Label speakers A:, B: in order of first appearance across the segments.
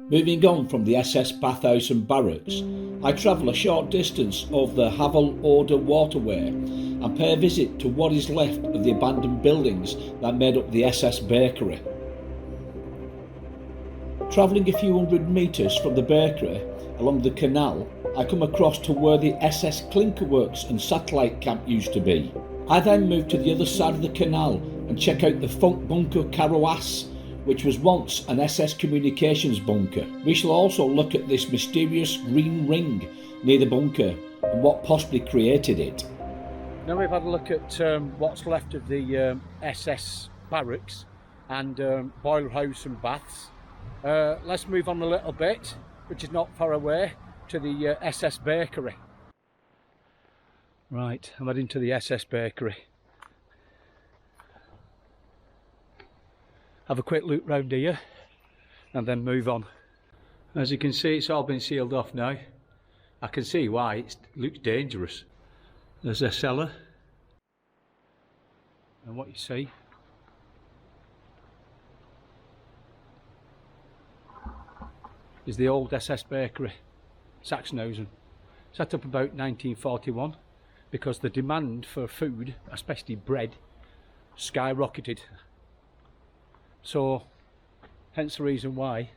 A: Moving on from the SS bathhouse and barracks, I travel a short distance over the Havel-Oder waterway and pay a visit to what is left of the abandoned buildings that made up the SS bakery. Travelling a few hundred metres from the bakery along the canal, I come across to where the SS Klinkerwerks and satellite camp used to be. I then move to the other side of the canal and check out the Funkbunker Karo Ass, which was once an SS communications bunker. We shall also look at this mysterious green ring near the bunker and what possibly created it.
B: Now we've had a look at what's left of the SS barracks and boiler house and baths. Let's move on a little bit, which is not far away, to the SS bakery. Right, I'm heading to the SS bakery. Have a quick look round here and then move on. As you can see, it's all been sealed off now. I can see why, it looks dangerous. There's a cellar, and what you see is the old SS bakery, Sachsenhausen, set up about 1941 because the demand for food, especially bread, skyrocketed. So, hence the reason why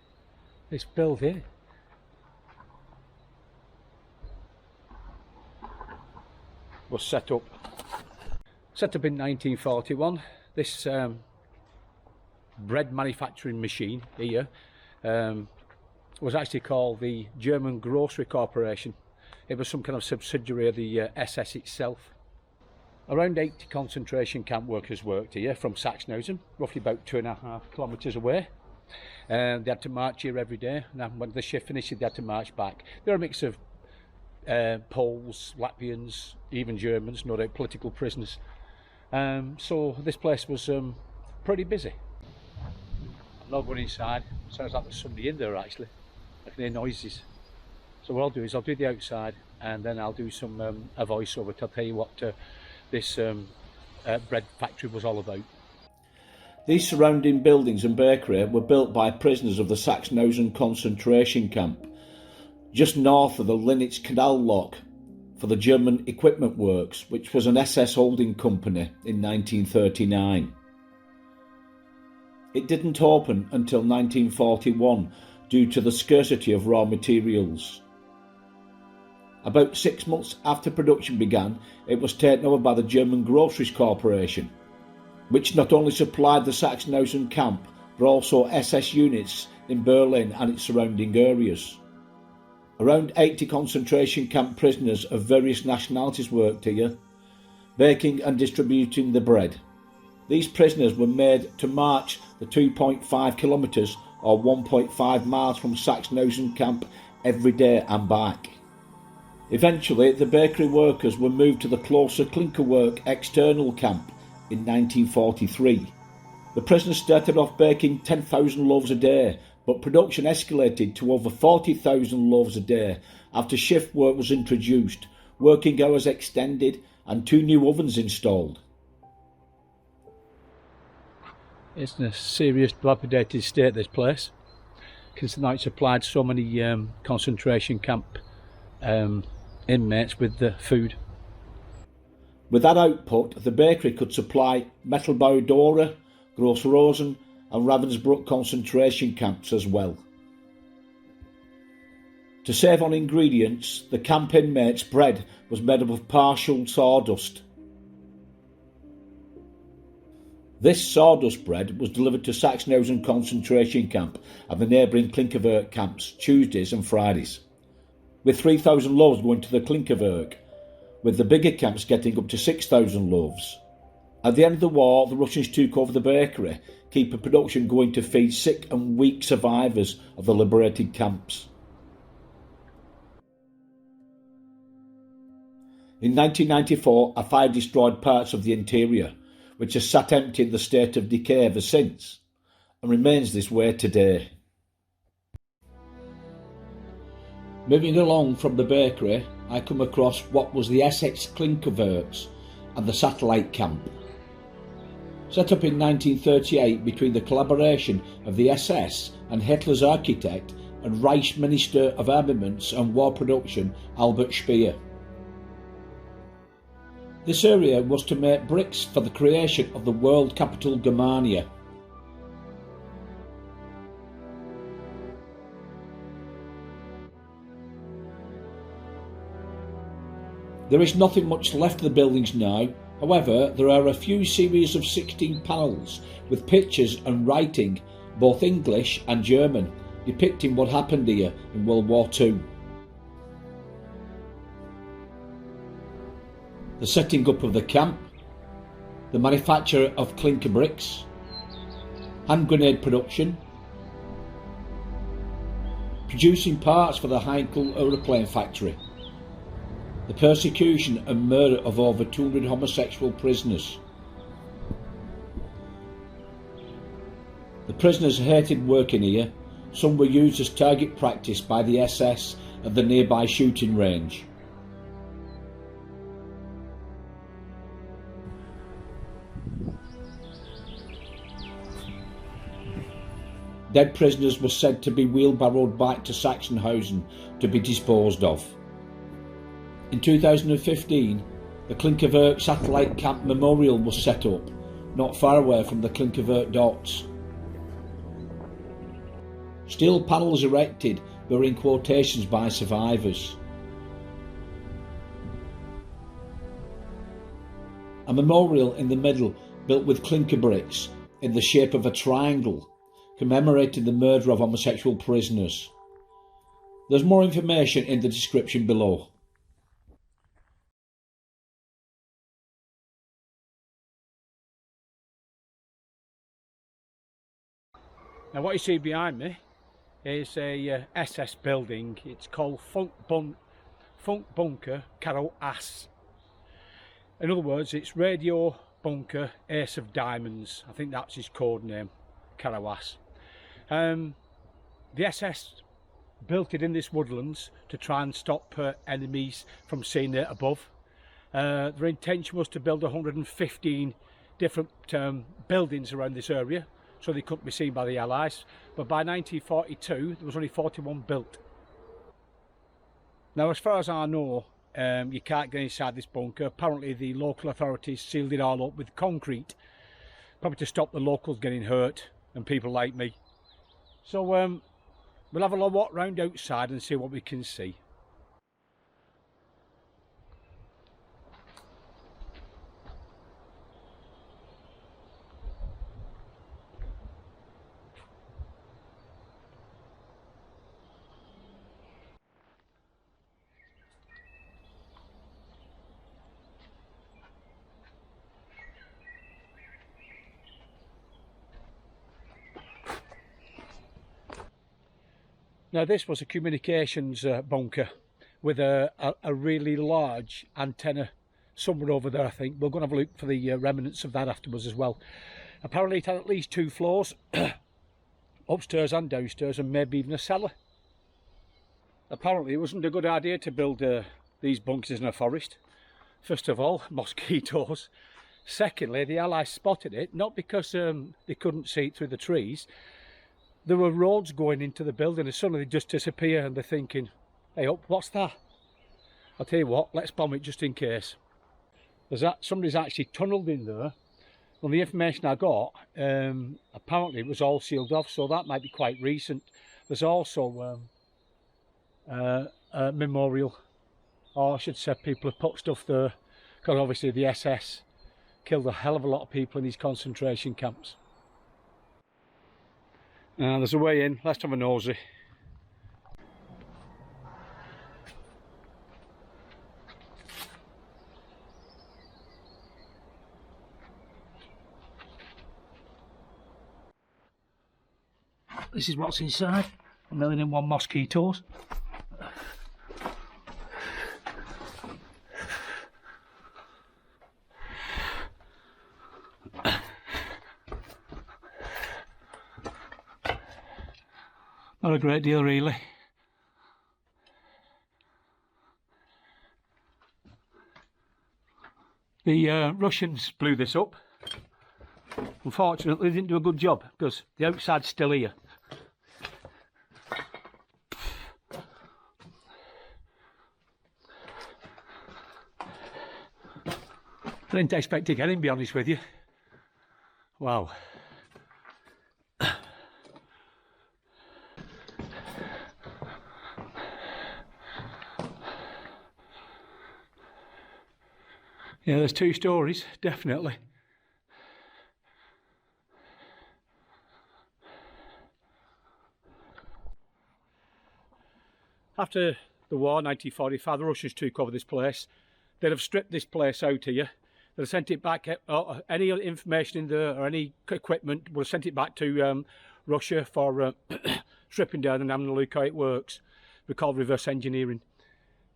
B: this building was set up. Set up in 1941, this bread manufacturing machine here was actually called the German Grocery Corporation. It was some kind of subsidiary of the SS itself. Around 80 concentration camp workers worked here from Sachsenhausen, roughly about 2.5 kilometres away. They had to march here every day, and when the shift finished they had to march back. They were a mix of Poles, Latvians, even Germans, no doubt political prisoners. So this place was pretty busy. I'm not going inside, sounds like there's somebody in there actually. I can hear noises. So what I'll do is I'll do the outside and then I'll do some a voiceover to tell you what this bread factory was all about.
A: These surrounding buildings and bakery were built by prisoners of the Sachsenhausen concentration camp, just north of the Linitz Canal Lock for the German Equipment Works, which was an SS holding company in 1939. It didn't open until 1941 due to the scarcity of raw materials. About 6 months after production began, it was taken over by the German Groceries Corporation, which not only supplied the Sachsenhausen camp, but also SS units in Berlin and its surrounding areas. Around 80 concentration camp prisoners of various nationalities worked here, baking and distributing the bread. These prisoners were made to march the 2.5 kilometres or 1.5 miles from Sachsenhausen camp every day and back. Eventually, the bakery workers were moved to the closer Klinkerwerk external camp in 1943. The prisoners started off baking 10,000 loaves a day, but production escalated to over 40,000 loaves a day after shift work was introduced, working hours extended and 2 new ovens installed.
B: It's in a serious dilapidated state, this place, considering it supplied so many concentration camp inmates with the food.
A: With that output, the bakery could supply Mittelbau-Dora, Gross-Rosen and Ravensbrück concentration camps as well. To save on ingredients, the camp inmates' bread was made up of partial sawdust. This sawdust bread was delivered to Sachsenhausen concentration camp and the neighbouring Klinkerwerk camps Tuesdays and Fridays, with 3,000 loaves going to the Klinkerwerk, with the bigger camps getting up to 6,000 loaves. At the end of the war, the Russians took over the bakery, keeping production going to feed sick and weak survivors of the liberated camps. In 1994, a fire destroyed parts of the interior, which has sat empty in the state of decay ever since, and remains this way today. Moving along from the bakery, I come across what was the SS Klinkerwerks and the satellite camp. Set up in 1938 between the collaboration of the SS and Hitler's architect and Reichsminister of Armaments and War Production Albert Speer. This area was to make bricks for the creation of the world capital Germania. There is nothing much left of the buildings now. However, there are a few series of 16 panels with pictures and writing, both English and German, depicting what happened here in World War II. The setting up of the camp, the manufacture of clinker bricks, hand grenade production, producing parts for the Heinkel aeroplane factory, the persecution and murder of over 200 homosexual prisoners. The prisoners hated working here. Some were used as target practice by the SS at the nearby shooting range. Dead prisoners were said to be wheelbarrowed back to Sachsenhausen to be disposed of. In 2015, the Klinkerwerks Satellite Camp Memorial was set up, not far away from the Klinkerwerk docks. Steel panels erected were in quotations by survivors. A memorial in the middle, built with clinker bricks in the shape of a triangle, commemorated the murder of homosexual prisoners. There's more information in the description below.
B: Now what you see behind me is a SS building. It's called Funkbunker Karo Ass. In other words, it's Radio Bunker Ace of Diamonds. I think that's his code name, Karawas. The SS built it in this woodlands to try and stop enemies from seeing it above. Their intention was to build 115 different buildings around this area, so they couldn't be seen by the Allies, but by 1942 there was only 41 built. Now as far as I know, you can't get inside this bunker. Apparently the local authorities sealed it all up with concrete, probably to stop the locals getting hurt and people like me. So we'll have a little walk round outside and see what we can see. Now this was a communications bunker with a really large antenna somewhere over there, I think. We're going to have a look for the remnants of that afterwards as well. Apparently it had at least 2 floors, upstairs and downstairs, and maybe even a cellar. Apparently it wasn't a good idea to build these bunkers in a forest. First of all, mosquitoes. Secondly, the Allies spotted it, not because they couldn't see it through the trees. There were roads going into the building and suddenly they just disappear, and they're thinking, hey up, what's that? I'll tell you what, let's bomb it just in case. Somebody's actually tunnelled in there. Well, the information I got, apparently it was all sealed off, so that might be quite recent. There's also a memorial, or I should say people have put stuff there, because obviously the SS killed a hell of a lot of people in these concentration camps. There's a way in, let's have a nosy. This is what's inside, 1,001 mosquitoes. Not a great deal really. The Russians blew this up. Unfortunately they didn't do a good job because the outside's still here. didn't expect to get him, to be honest with you. Wow. Yeah, there's 2 stories, definitely. After the war, 1945, the Russians took over this place. They'd have stripped this place out here. They'd have sent it back, any information in there or any equipment, would have sent it back to Russia for stripping down and having a look how it works. We call it reverse engineering.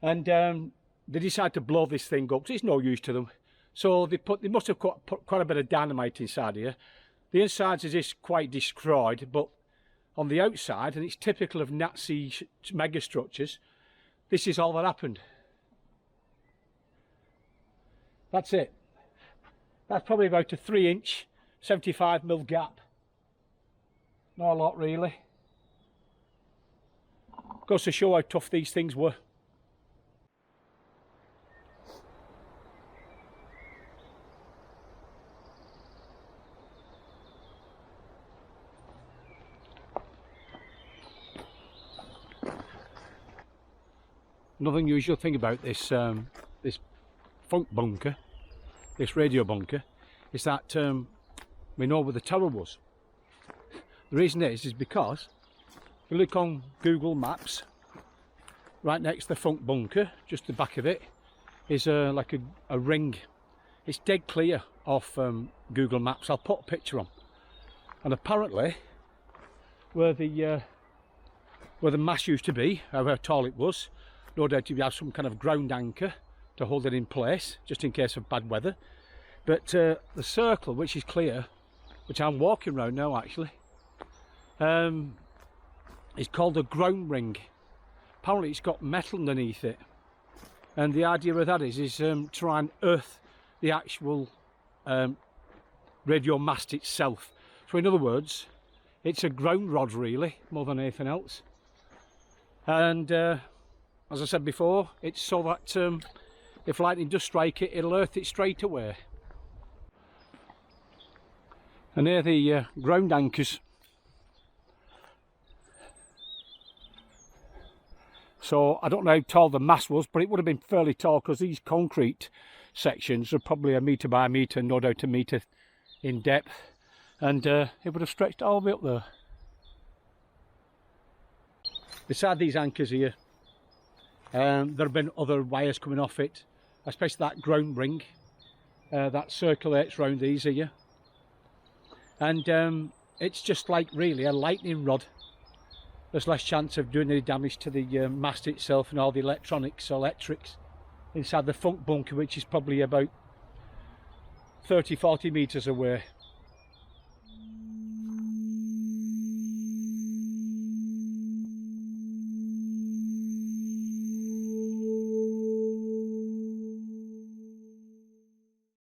B: And they decided to blow this thing up, because it's no use to them. So they must have put quite a bit of dynamite inside here. The insides is this quite destroyed, but on the outside, and it's typical of Nazi megastructures, this is all that happened. That's it. That's probably about a 3-inch, 75mm gap. Not a lot really. Goes to show how tough these things were. Another unusual thing about this this funk bunker, this radio bunker, is that we know where the tower was. The reason is because if you look on Google Maps, right next to the funk bunker, just the back of it, is like a ring. It's dead clear off Google Maps. I'll put a picture on. And apparently, where the mast used to be, how tall it was, no doubt you have some kind of ground anchor to hold it in place, just in case of bad weather. But the circle, which is clear, which I'm walking around now actually, is called a ground ring. Apparently it's got metal underneath it. And the idea of that is try and earth the actual radio mast itself. So in other words, it's a ground rod really, more than anything else. And as I said before, it's so that if lightning does strike it, it'll earth it straight away. And here the ground anchors. So I don't know how tall the mast was, but it would have been fairly tall, because these concrete sections are probably 1 metre by 1 metre, no doubt 1 metre in depth, and it would have stretched all the way up there. Beside these anchors here, there have been other wires coming off it, especially that ground ring that circulates round these here, and it's just like really a lightning rod. There's less chance of doing any damage to the mast itself and all the electrics inside the funk bunker, which is probably about 30-40 metres away.